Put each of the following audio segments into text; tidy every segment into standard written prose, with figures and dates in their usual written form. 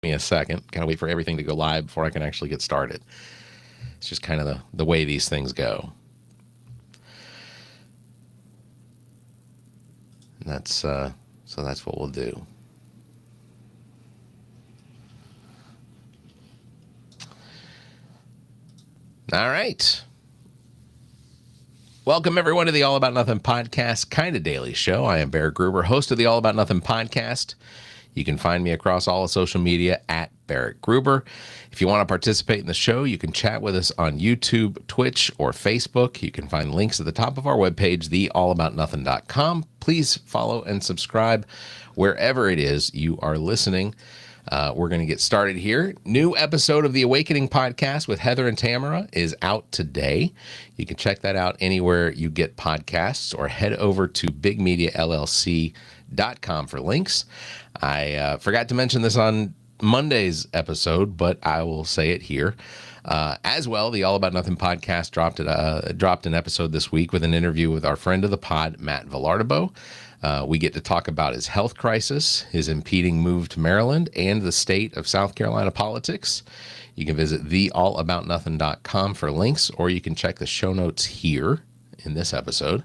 me a second. Gotta wait for everything to go live before I can actually get started. It's just kind of the way these things go. And that's so that's what we'll do. All right. Welcome, everyone, to the All About Nothing podcast, kind of daily show. I am Barrett Gruber, host of the All About Nothing podcast. You can find me across all of social media at Barrett Gruber. If you want to participate in the show, you can chat with us on YouTube, Twitch, or Facebook. You can find links at the top of our webpage, theallaboutnothing.com. Please follow and subscribe wherever it is you are listening. We're going to get started here. New episode of the Awakening podcast with Heather and Tamara is out today. You can check that out anywhere you get podcasts or head over to bigmediallc.com for links. I forgot to mention this on Monday's episode, but I will say it here. As well, the All About Nothing podcast dropped an episode this week with an interview with our friend of the pod, Matt Villardo. We get to talk about his health crisis, his impeding move to Maryland, and the state of South Carolina politics. You can visit theallaboutnothing.com for links, or you can check the show notes here in this episode.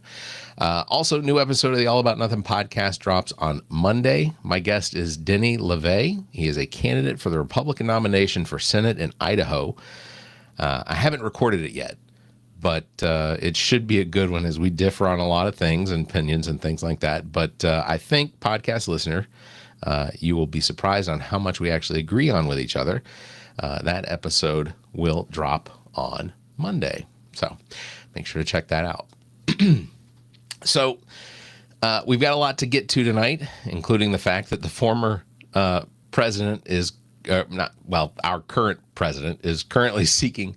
Also, new episode of the All About Nothing podcast drops on Monday. My guest is Denny LeVay. He is a candidate for the Republican nomination for Senate in Idaho. I haven't recorded it yet, but it should be a good one as we differ on a lot of things and opinions and things like that. But I think, podcast listener, you will be surprised on how much we actually agree on with each other. That episode will drop on Monday. So make sure to check that out. So we've got a lot to get to tonight, including the fact that the former president is our current president is currently seeking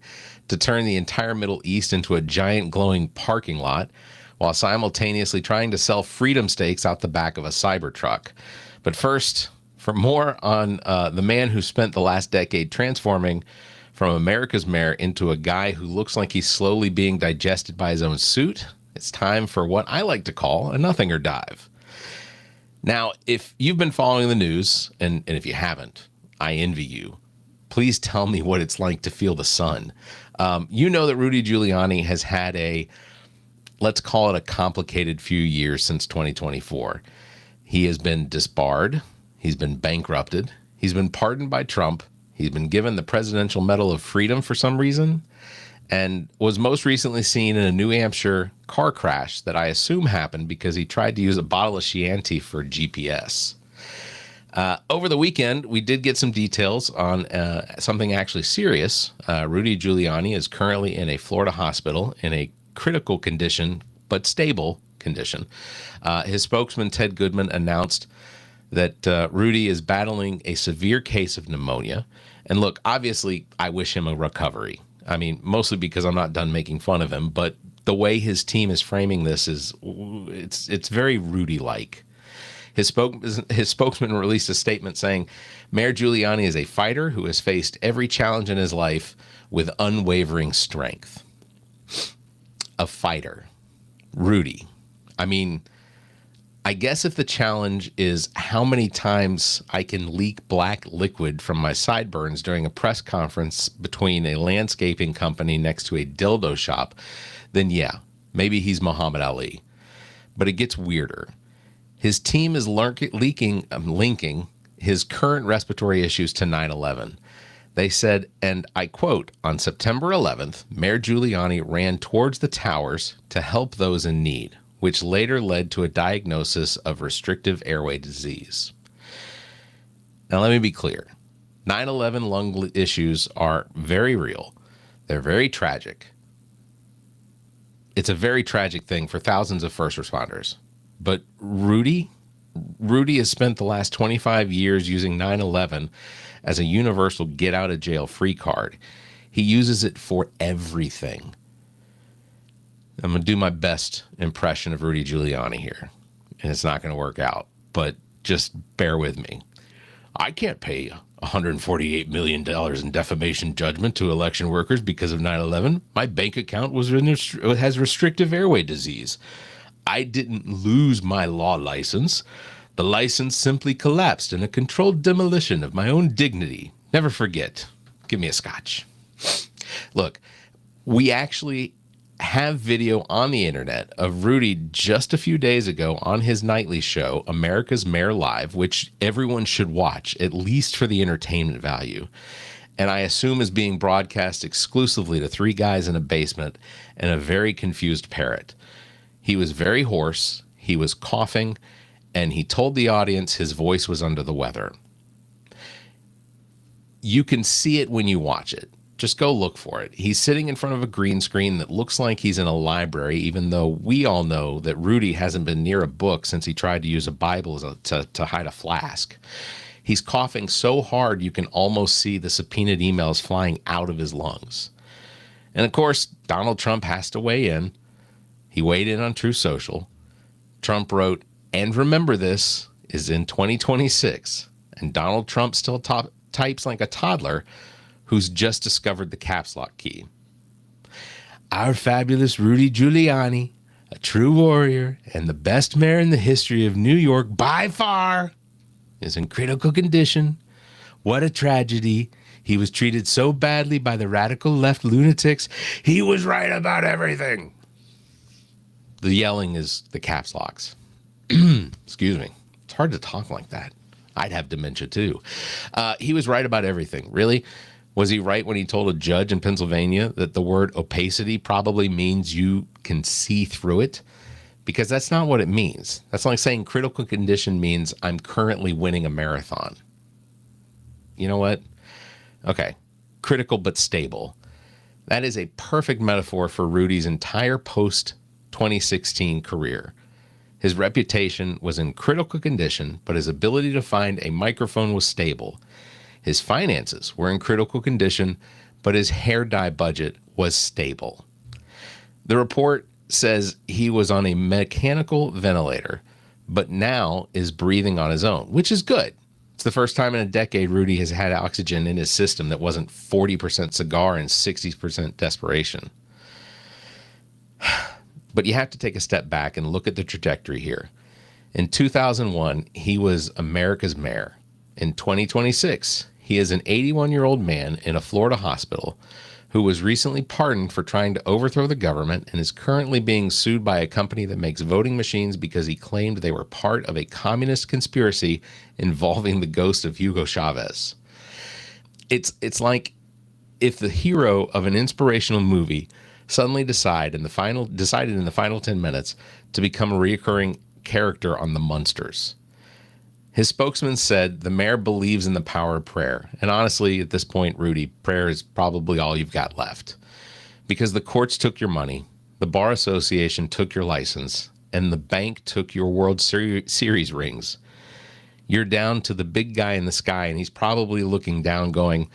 to turn the entire Middle East into a giant glowing parking lot while simultaneously trying to sell freedom steaks out the back of a Cybertruck. But first, for more on the man who spent the last decade transforming from America's mayor into a guy who looks like he's slowly being digested by his own suit, it's time for what I like to call a nothing or dive. Now, if you've been following the news, and if you haven't, I envy you. Please tell me what it's like to feel the sun. You know that Rudy Giuliani has had let's call it a complicated few years since 2024. He has been disbarred. He's been bankrupted. He's been pardoned by Trump. He's been given the Presidential Medal of Freedom for some reason, and was most recently seen in a New Hampshire car crash that I assume happened because he tried to use a bottle of Chianti for GPS. Over the weekend, we did get some details on something actually serious. Rudy Giuliani is currently in a Florida hospital in a critical condition, but stable condition. His spokesman, Ted Goodman, announced that Rudy is battling a severe case of pneumonia. And look, obviously, I wish him a recovery. I mean, mostly because I'm not done making fun of him, but the way his team is framing this it's very Rudy-like. His spokesman released a statement saying, Mayor Giuliani is a fighter who has faced every challenge in his life with unwavering strength. A fighter. Rudy. I mean, I guess if the challenge is how many times I can leak black liquid from my sideburns during a press conference between a landscaping company next to a dildo shop, then yeah, maybe he's Muhammad Ali. But it gets weirder. His team is linking his current respiratory issues to 9/11. They said, and I quote, on September 11th, Mayor Giuliani ran towards the towers to help those in need, which later led to a diagnosis of restrictive airway disease. Now, let me be clear. 9/11 lung issues are very real. They're very tragic. It's a very tragic thing for thousands of first responders. But Rudy has spent the last 25 years using 9/11 as a universal get-out-of-jail-free card. He uses it for everything. I'm going to do my best impression of Rudy Giuliani here, and it's not going to work out, but just bear with me. I can't pay $148 million in defamation judgment to election workers because of 9/11. My bank account has restrictive airway disease. I didn't lose my law license. The license simply collapsed in a controlled demolition of my own dignity. Never forget. Give me a scotch. Look, we actually have video on the internet of Rudy just a few days ago on his nightly show, America's Mayor Live, which everyone should watch, at least for the entertainment value. And I assume is being broadcast exclusively to three guys in a basement and a very confused parrot. He was very hoarse, he was coughing, and he told the audience his voice was under the weather. You can see it when you watch it. Just go look for it. He's sitting in front of a green screen that looks like he's in a library, even though we all know that Rudy hasn't been near a book since he tried to use a Bible to hide a flask. He's coughing so hard you can almost see the subpoenaed emails flying out of his lungs. And of course, Donald Trump has to weigh in. He weighed in on Truth Social. Trump wrote, "And remember this is in 2026. And Donald Trump still types like a toddler who's just discovered the caps lock key. Our fabulous Rudy Giuliani, a true warrior and the best mayor in the history of New York by far, is in critical condition. What a tragedy. He was treated so badly by the radical left lunatics. He was right about everything." The yelling is the caps locks. Excuse me. It's hard to talk like that. I'd have dementia too. He was right about everything. Really? Was he right when he told a judge in Pennsylvania that the word opacity probably means you can see through it? Because that's not what it means. That's like saying critical condition means I'm currently winning a marathon. You know what? Okay. Critical but stable. That is a perfect metaphor for Rudy's entire post-2016 career. His reputation was in critical condition, but his ability to find a microphone was stable. His finances were in critical condition, but his hair dye budget was stable. The report says he was on a mechanical ventilator, but now is breathing on his own, which is good. It's the first time in a decade Rudy has had oxygen in his system that wasn't 40% cigar and 60% desperation. But you have to take a step back and look at the trajectory here. In 2001, he was America's mayor. In 2026, he is an 81-year-old man in a Florida hospital who was recently pardoned for trying to overthrow the government and is currently being sued by a company that makes voting machines because he claimed they were part of a communist conspiracy involving the ghost of Hugo Chavez. It's like if the hero of an inspirational movie suddenly decided in the final 10 minutes to become a recurring character on the Munsters. His spokesman said the mayor believes in the power of prayer. And honestly, at this point, Rudy, prayer is probably all you've got left. Because the courts took your money, the Bar Association took your license, and the bank took your World Series rings. You're down to the big guy in the sky, and he's probably looking down going,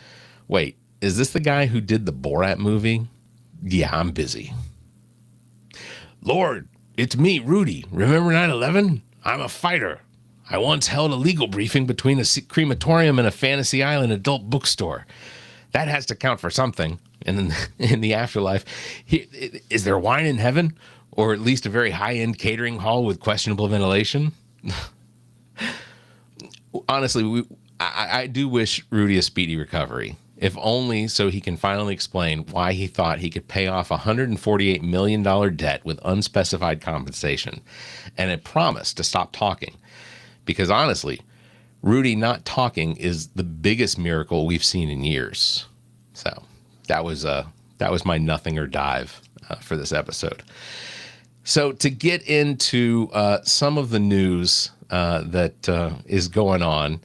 wait, is this the guy who did the Borat movie? Yeah, I'm busy. Lord, it's me, Rudy. Remember 9/11? I'm a fighter. I once held a legal briefing between a crematorium and a Fantasy Island adult bookstore. That has to count for something. And in the afterlife, is there wine in heaven? Or at least a very high-end catering hall with questionable ventilation? Honestly, I do wish Rudy a speedy recovery, if only so he can finally explain why he thought he could pay off a $148 million debt with unspecified compensation and had promised to stop talking. Because honestly, Rudy not talking is the biggest miracle we've seen in years. So that was my nothing or dive for this episode. So to get into some of the news that is going on,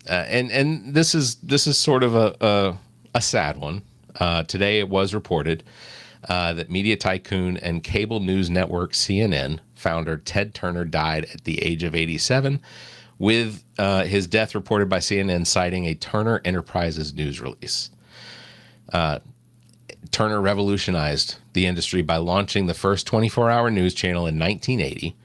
and this is sort of a sad one. Today it was reported that media tycoon and cable news network CNN founder Ted Turner died at the age of 87, with his death reported by CNN citing a Turner Enterprises news release. Turner revolutionized the industry by launching the first 24-hour news channel in 1980,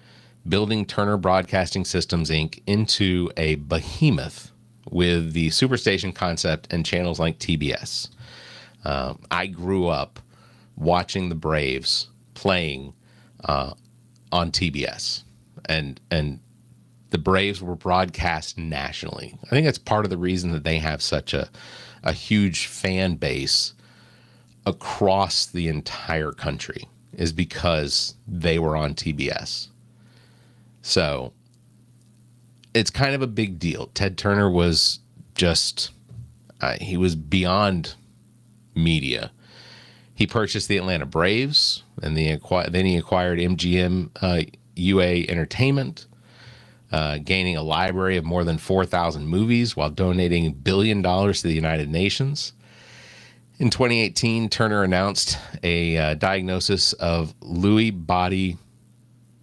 building Turner Broadcasting Systems, Inc. into a behemoth with the superstation concept and channels like TBS. I grew up watching the Braves playing on TBS, and the Braves were broadcast nationally. I think that's part of the reason that they have such a huge fan base across the entire country, is because they were on TBS. So it's kind of a big deal. Ted Turner was just, he was beyond media. He purchased the Atlanta Braves, and then he acquired MGM UA Entertainment, gaining a library of more than 4,000 movies while donating $1 billion to the United Nations. In 2018, Turner announced a diagnosis of Lewy body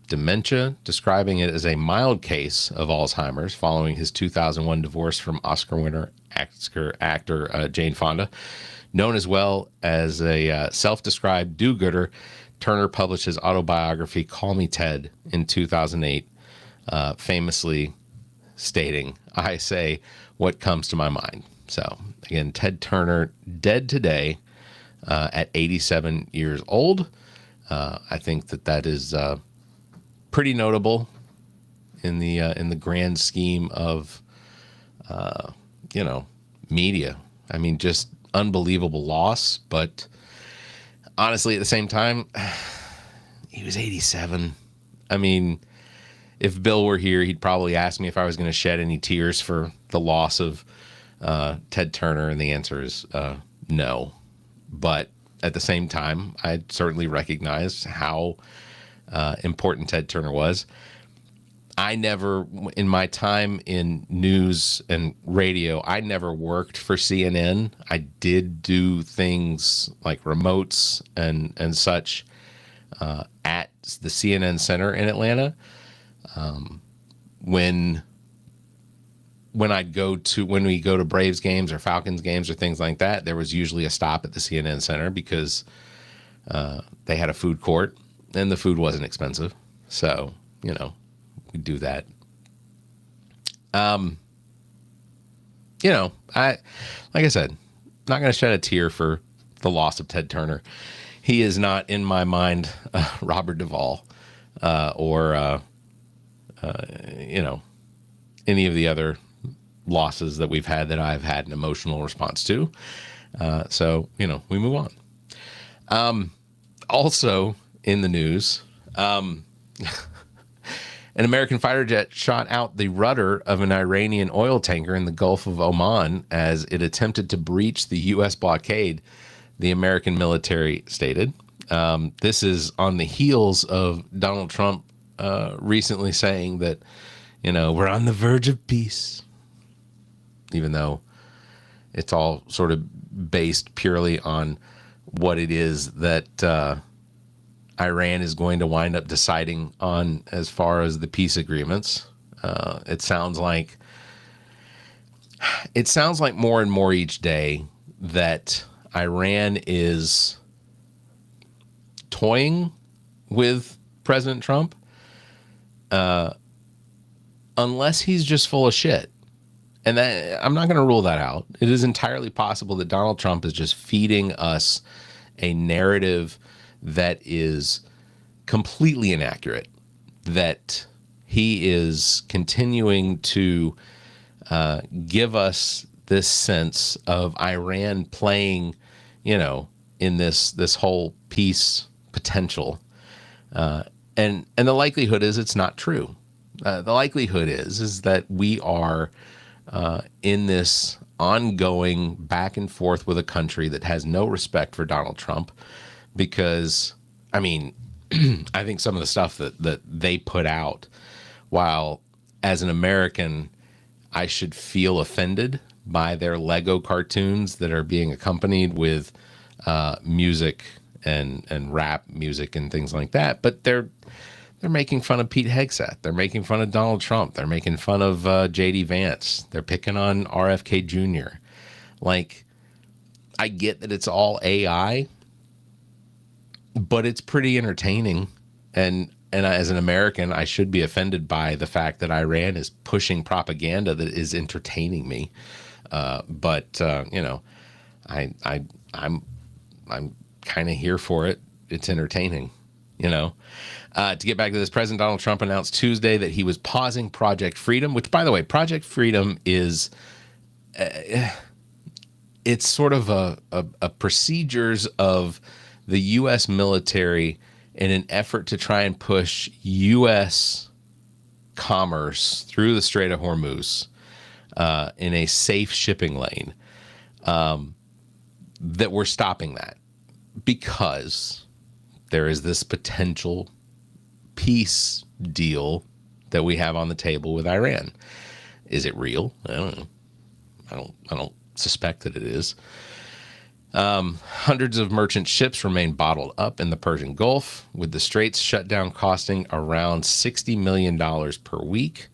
dementia, describing it as a mild case of Alzheimer's following his 2001 divorce from Oscar winner actor Jane Fonda. Known as well as a self-described do-gooder, Turner published his autobiography, Call Me Ted, in 2008, famously stating, "I say what comes to my mind." So, again, Ted Turner, dead today at 87 years old. I think that is pretty notable in the grand scheme of media. I mean, just unbelievable loss, but honestly, at the same time, he was 87. I mean, if Bill were here, he'd probably ask me if I was going to shed any tears for the loss of Ted Turner, and the answer is no. But at the same time, I certainly recognize how important Ted Turner was. I never, in my time in news and radio, I never worked for CNN. I did do things like remotes and such at the CNN Center in Atlanta. When we go to Braves games or Falcons games or things like that, there was usually a stop at the CNN Center because they had a food court and the food wasn't expensive. So, we do that. Like I said, not going to shed a tear for the loss of Ted Turner. He is not, in my mind, Robert Duvall or any of the other losses that we've had that I've had an emotional response to. So, we move on. Also in the news, an American fighter jet shot out the rudder of an Iranian oil tanker in the Gulf of Oman as it attempted to breach the U.S. blockade, the American military stated. This is on the heels of Donald Trump recently saying that, we're on the verge of peace, even though it's all sort of based purely on what it is that Iran is going to wind up deciding on as far as the peace agreements. It sounds like more and more each day that Iran is toying with President Trump, unless he's just full of shit. And that, I'm not going to rule that out. It is entirely possible that Donald Trump is just feeding us a narrative that is completely inaccurate, that he is continuing to give us this sense of Iran playing, in this whole peace potential. And the likelihood is it's not true. The likelihood is that we are in this ongoing back and forth with a country that has no respect for Donald Trump, because, I mean, I think some of the stuff that they put out, while as an American, I should feel offended by their Lego cartoons that are being accompanied with music and rap music and things like that. But they're making fun of Pete Hegseth. They're making fun of Donald Trump. They're making fun of J.D. Vance. They're picking on RFK Jr. Like, I get that it's all AI, but it's pretty entertaining. And as an American, I should be offended by the fact that Iran is pushing propaganda that is entertaining me. But I'm kind of here for it. It's entertaining. you know. To get back to this, President Donald Trump announced Tuesday that he was pausing Project Freedom, which, by the way, Project Freedom is it's sort of a procedures of the U.S. military in an effort to try and push U.S. commerce through the Strait of Hormuz in a safe shipping lane. That we're stopping that because there is this potential peace deal that we have on the table with Iran. Is it real? I don't know. I don't suspect that it is. Hundreds of merchant ships remain bottled up in the Persian Gulf, with the straits shutdown costing around $60 million per week,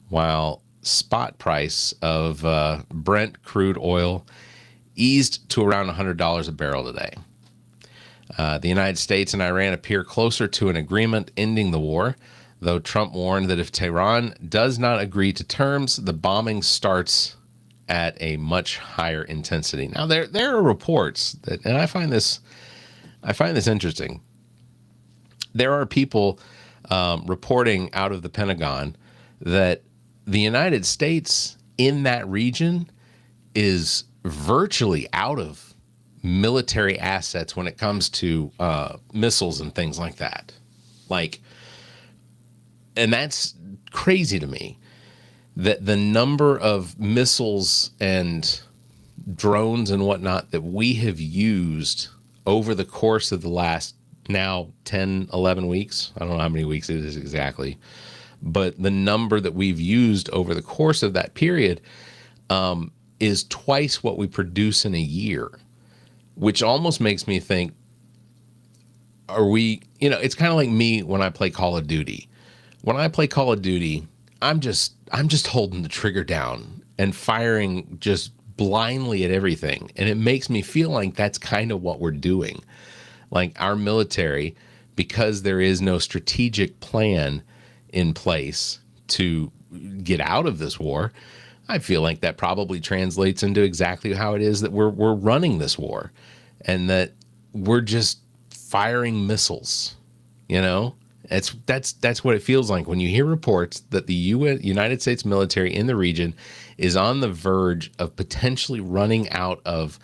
while spot price of Brent crude oil eased to around $100 a barrel today. The United States and Iran appear closer to an agreement ending the war, though Trump warned that if Tehran does not agree to terms, the bombing starts at a much higher intensity. Now, there are reports that, and I find this interesting. There are people reporting out of the Pentagon that the United States in that region is virtually out of military assets when it comes to missiles and things like that. And that's crazy to me, that the number of missiles and drones and whatnot that we have used over the course of the last now 10, 11 weeks. I don't know how many weeks it is exactly, but the number that we've used over the course of that period is twice what we produce in a year, which almost makes me think, are we, it's kind of like me when I play Call of Duty. When I play Call of Duty, I'm just holding the trigger down and firing just blindly at everything. And it makes me feel like that's kind of what we're doing. Like our military, because there is no strategic plan in place to get out of this war, I feel like that probably translates into exactly how it is that we're running this war, and that we're just firing missiles. That's what it feels like when you hear reports that the United States military in the region is on the verge of potentially running out of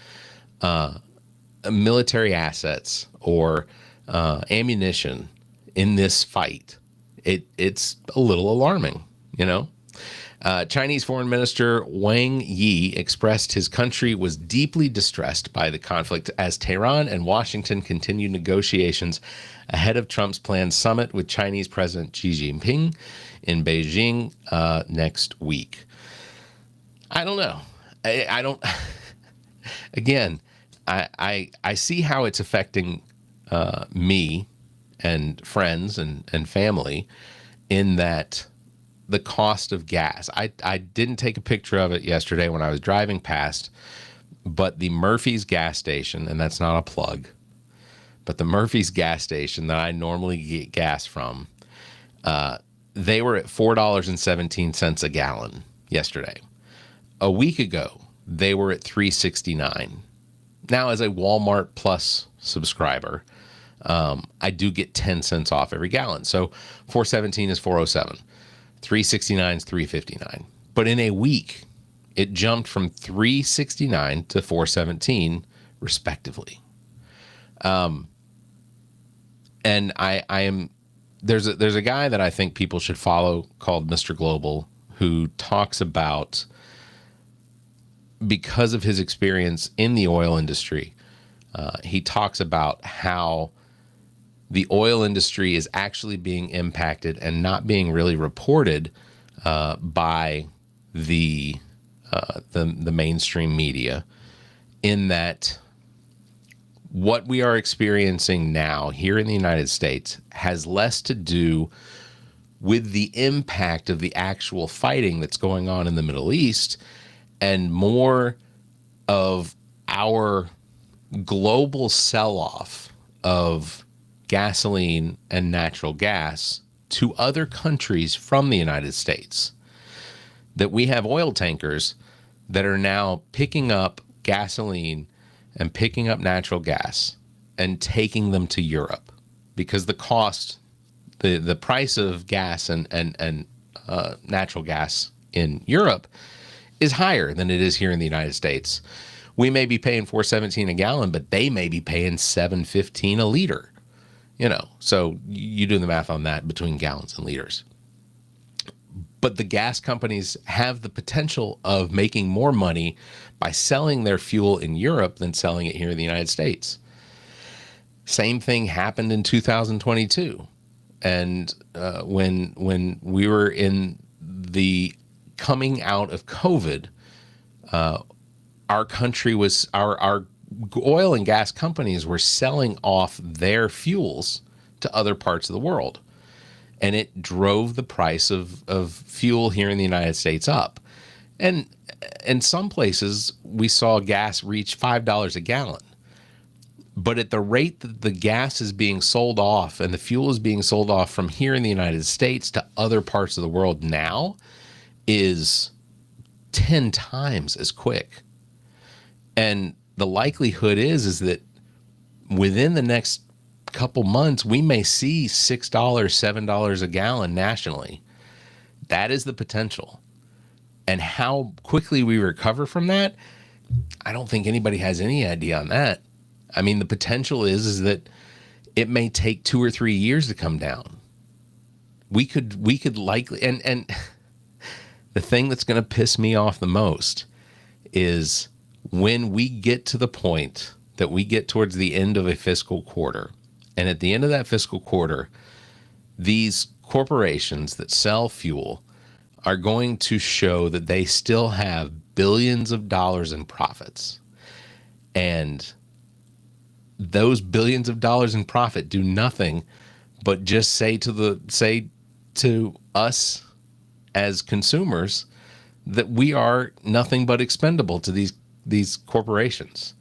military assets or ammunition in this fight. It's a little alarming, Chinese Foreign Minister Wang Yi expressed his country was deeply distressed by the conflict as Tehran and Washington continue negotiations ahead of Trump's planned summit with Chinese President Xi Jinping in Beijing next week. I don't know. I don't. Again, I see how it's affecting me and friends and family, in that the cost of gas. I didn't take a picture of it yesterday when I was driving past, but the Murphy's gas station, and that's not a plug, but the Murphy's gas station that I normally get gas from, they were at $4.17 a gallon yesterday. A week ago, they were at $3.69. Now, as a Walmart Plus subscriber, I do get 10 cents off every gallon. So $4.17 is $4.07. $3.69 is $3.59. But in a week, it jumped from $3.69 to $4.17, respectively. And I am there's a guy that I think people should follow called Mr. Global, who talks about, because of his experience in the oil industry, he talks about how the oil industry is actually being impacted and not being really reported by the mainstream media, in that what we are experiencing now here in the United States has less to do with the impact of the actual fighting that's going on in the Middle East, and more of our global sell-off of gasoline and natural gas to other countries from the United States. That we have oil tankers that are now picking up gasoline and picking up natural gas and taking them to Europe. because the price of gas and natural gas in Europe is higher than it is here in the United States. We may be paying $4.17 a gallon, but they may be paying $7.15 a liter. So you do the math on that between gallons and liters. But the gas companies have the potential of making more money by selling their fuel in Europe than selling it here in the United States. Same thing happened in 2022. And when we were in the coming out of COVID, our country was, our oil and gas companies were selling off their fuels to other parts of the world. And it drove the price of fuel here in the United States up. And in some places, we saw gas reach $5 a gallon. But at the rate that the gas is being sold off and the fuel is being sold off from here in the United States to other parts of the world now is 10 times as quick. And the likelihood is that within the next couple months, we may see $6, $7 a gallon nationally. That is the potential. And how quickly we recover from that, I don't think anybody has any idea on that. I mean, the potential is that it may take 2 or 3 years to come down. We could likely, and the thing that's going to piss me off the most is when we get to the point that we get towards the end of a fiscal quarter. And at the end of that fiscal quarter, these corporations that sell fuel are going to show that they still have billions of dollars in profits. And those billions of dollars in profit do nothing but just say to us as consumers that we are nothing but expendable to these corporations.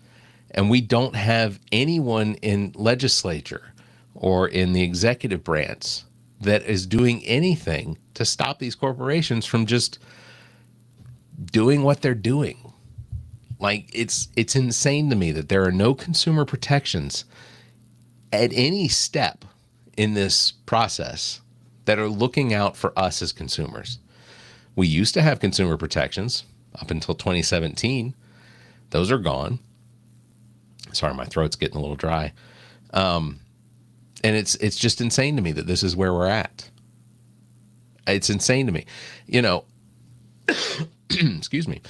And we don't have anyone in legislature or in the executive branch that is doing anything to stop these corporations from just doing what they're doing. Like, it's insane to me that there are no consumer protections at any step in this process that are looking out for us as consumers. We used to have consumer protections up until 2017. Those are gone. Sorry, my throat's getting a little dry. And it's just insane to me that this is where we're at. It's insane to me. Excuse me.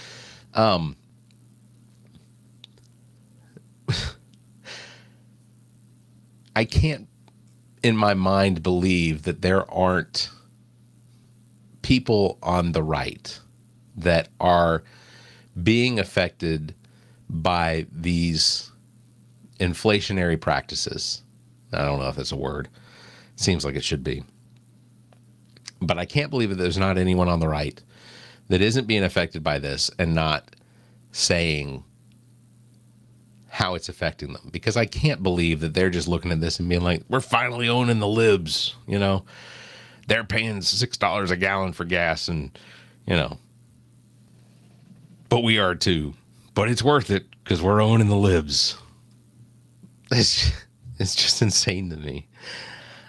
I can't, in my mind, believe that there aren't people on the right that are being affected by these inflationary practices. I don't know if that's a word. Seems like it should be. But I can't believe that there's not anyone on the right that isn't being affected by this and not saying how it's affecting them. Because I can't believe that they're just looking at this and being like, we're finally owning the libs, They're paying $6 a gallon for gas and, but we are too. But it's worth it because we're owning the libs. It's just insane to me.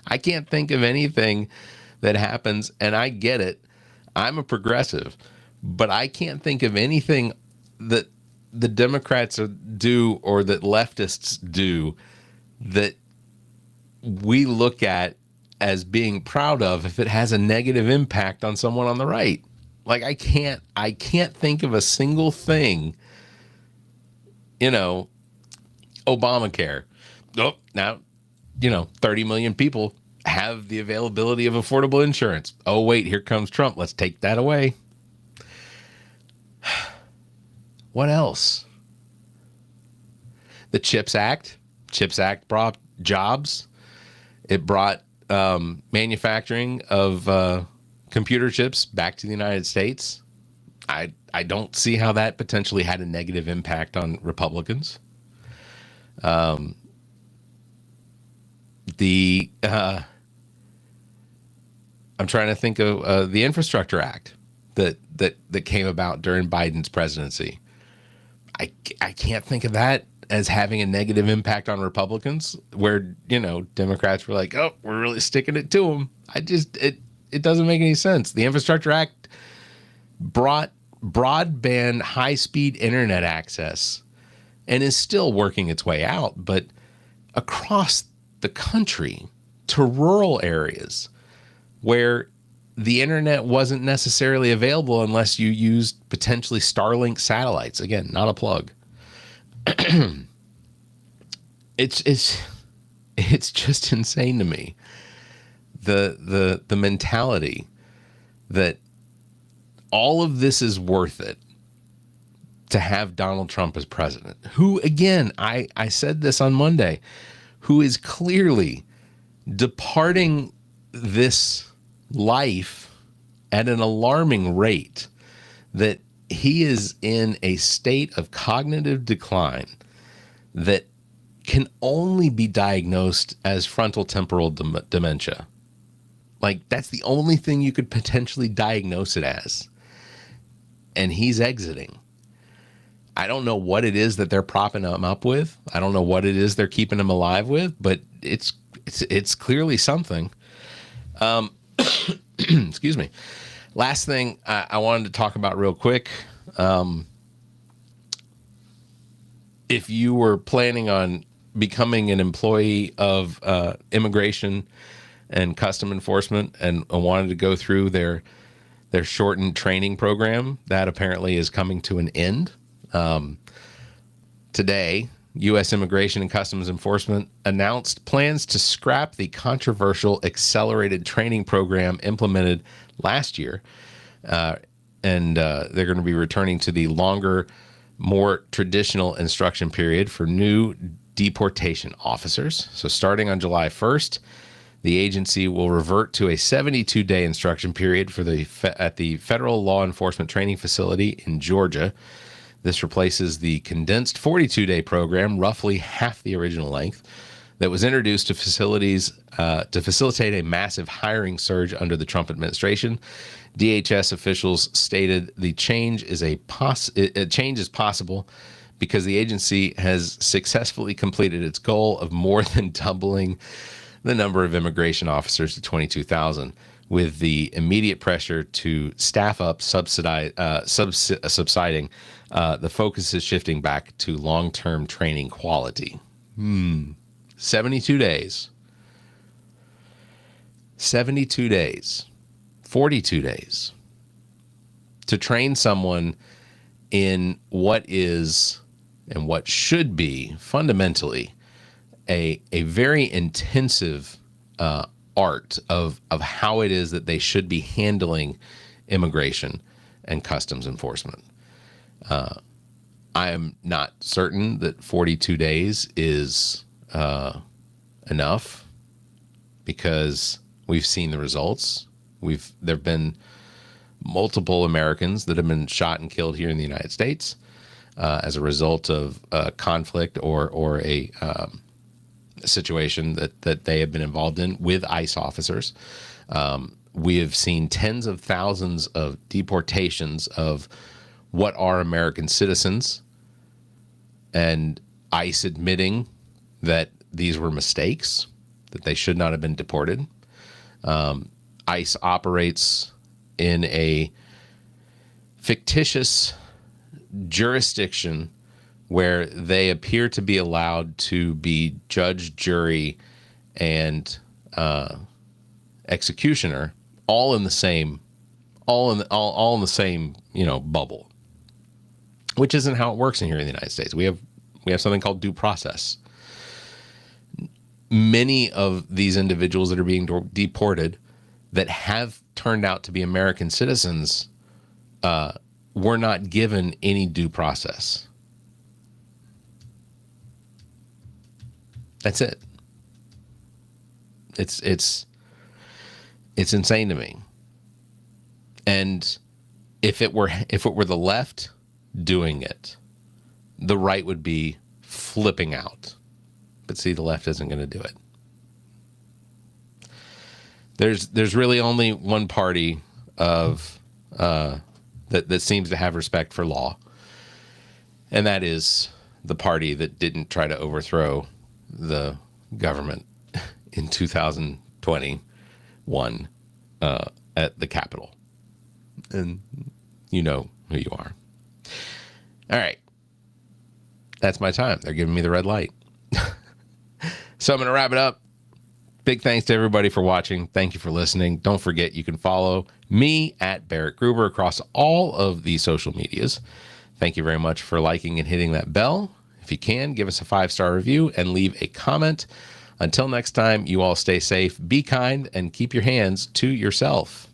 I can't think of anything that happens, and I get it. I'm a progressive, but I can't think of anything that the Democrats do or that leftists do that we look at as being proud of if it has a negative impact on someone on the right. Like, I can't think of a single thing, Obamacare. Oh, now, 30 million people have the availability of affordable insurance. Oh, wait, here comes Trump. Let's take that away. What else? The CHIPS Act. CHIPS Act brought jobs. It brought manufacturing of computer chips back to the United States. I don't see how that potentially had a negative impact on Republicans. I'm trying to think of the Infrastructure Act that came about during Biden's presidency. I can't think of that as having a negative impact on Republicans, where, Democrats were like, oh, we're really sticking it to them. It doesn't make any sense. The Infrastructure Act brought broadband high-speed internet access and is still working its way out, but across the country to rural areas where the internet wasn't necessarily available unless you used potentially Starlink satellites. Again, not a plug. It's just insane to me. The mentality that all of this is worth it to have Donald Trump as president, who, again, I said this on Monday, who is clearly departing this life at an alarming rate, that he is in a state of cognitive decline that can only be diagnosed as frontal temporal dementia. Like, that's the only thing you could potentially diagnose it as. And he's exiting. I don't know what it is that they're propping him up with. I don't know what it is they're keeping him alive with, but it's clearly something. Excuse me. Last thing I wanted to talk about real quick. If you were planning on becoming an employee of Immigration and Custom Enforcement and wanted to go through their shortened training program, that apparently is coming to an end. Today, U.S. Immigration and Customs Enforcement announced plans to scrap the controversial accelerated training program implemented last year. And they're going to be returning to the longer, more traditional instruction period for new deportation officers. So starting on July 1st, the agency will revert to a 72-day instruction period at the Federal Law Enforcement Training Facility in Georgia. This replaces the condensed 42-day program, roughly half the original length, that was introduced to facilities to facilitate a massive hiring surge under the Trump administration. DHS officials stated the change is possible because the agency has successfully completed its goal of more than doubling the number of immigration officers to 22,000. With the immediate pressure to staff up subsiding, the focus is shifting back to long-term training quality. 72 days. 72 days. 42 days. To train someone in what is and what should be fundamentally a very intensive art of how it is that they should be handling immigration and customs enforcement. I am not certain that 42 days is enough, because we've seen the results. There have been multiple Americans that have been shot and killed here in the United States as a result of conflict or a situation that they have been involved in with ICE officers. We have seen tens of thousands of deportations of what are American citizens, and ICE admitting that these were mistakes, that they should not have been deported. ICE operates in a fictitious jurisdiction where they appear to be allowed to be judge, jury, and executioner, all in the same bubble, which isn't how it works in here in the United States. We have something called due process. Many of these individuals that are being deported that have turned out to be American citizens were not given any due process. That's it. It's insane to me. And if it were the left doing it, the right would be flipping out. But see, the left isn't going to do it. There's really only one party of that seems to have respect for law, and that is the party that didn't try to overthrow the government in 2021 at the Capitol. And you know who you are. All right. That's my time. They're giving me the red light. So I'm going to wrap it up. Big thanks to everybody for watching. Thank you for listening. Don't forget, you can follow me at Barrett Gruber across all of the social medias. Thank you very much for liking and hitting that bell. If you can, give us a 5-star review and leave a comment. Until next time, you all stay safe, be kind, and keep your hands to yourself.